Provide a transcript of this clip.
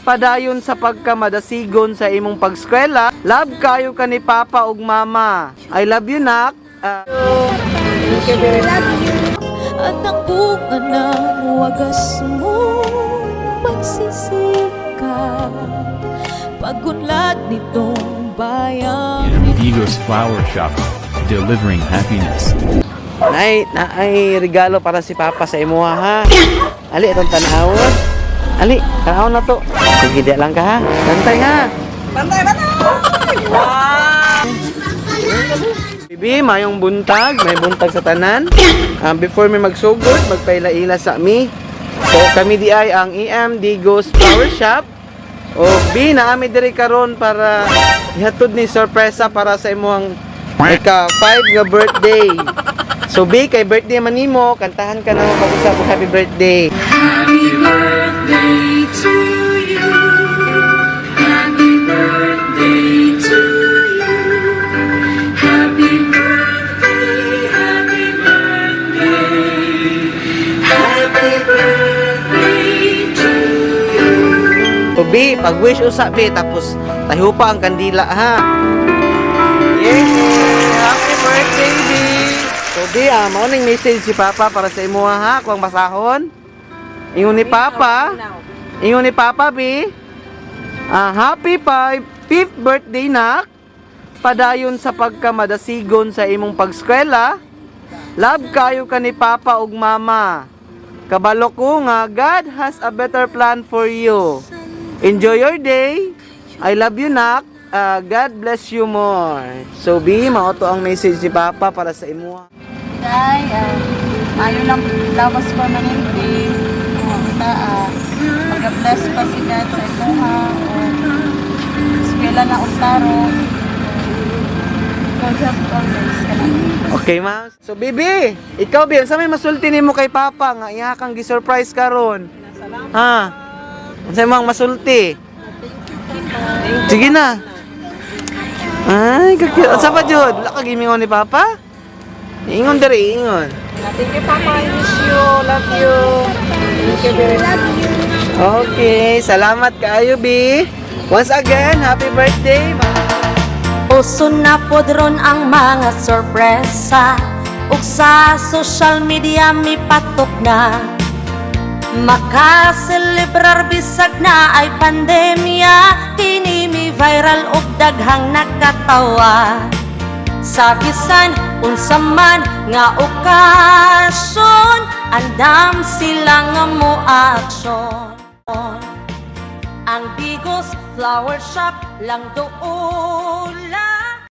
padayon sa pagkamadasigon sa imong pagskwela. Love kayo ka ni Papa ug Mama. I love you, nak. At ang bunga ng wagas mo pagsisikap, pagunlad nitong bayan. Digos Flower Shop, delivering happiness. Ay regalo para si Papa sa imo ha. Ali itong tanawon. Ali, tanawon na to. Sige, di lang ka ha. Bantay ha. Bantay. Bibi, mayong buntag, may buntag sa tanan. Before may magsugod, magpaila-ila sa mi. So kami di ay ang Digos Flower Shop. O B, naami diri karon para ihatod ni sorpresa para sa imong ika-5 nga birthday. So B, kay birthday man nimo, kantahan ka na mag-usap og happy birthday. Happy birthday to you. Happy birthday to you. Happy birthday, happy birthday. Happy birthday to you. So B, pag-wish usa B, tapos tayo pa ang kandila ha. Yay! Happy birthday B! So B, mauning message si Papa para sa imo ha, kung basahon. Ingon ni Papa. Ingon ni Papa B. Happy 5th birthday nak. Padayon sa pagkamadasigon sa imong pagskwela. Love kayo ka ni Papa ug Mama. Kabalo ko nga God has a better plan for you. Enjoy your day. I love you nak. God bless you more. So B, mao to ang message si Papa para sa imo. Day, ayo lang lawas permanente. Mag-bless pa si God sa imuha. Eskwela na Ontaro. Okay, ma'am. So, Bibi, ikaw, Bibi, sa may masulti nimo kay Papa nga iya kang gi-surprise karon. Ha? Unsa imong masulti? Sige na. Ay, kakit. Sa pa jud? Wala ka gimingon ni Papa? Ingon diri, ingon. Thank you, Papa. I miss you. Love you. Thank you very much. Okay, salamat kaayo, Bi. Once again, happy birthday, Ma. Uso na podron ang mga sorpresa, ug sa social media mi patok na. Makaselebrar bisag na ay pandemya, kini mi viral ug daghang nakatawa. Sa bisan unsa man nga okasyon, andam sila nga mo aksyon. Ang Digos Flower Shop lang doon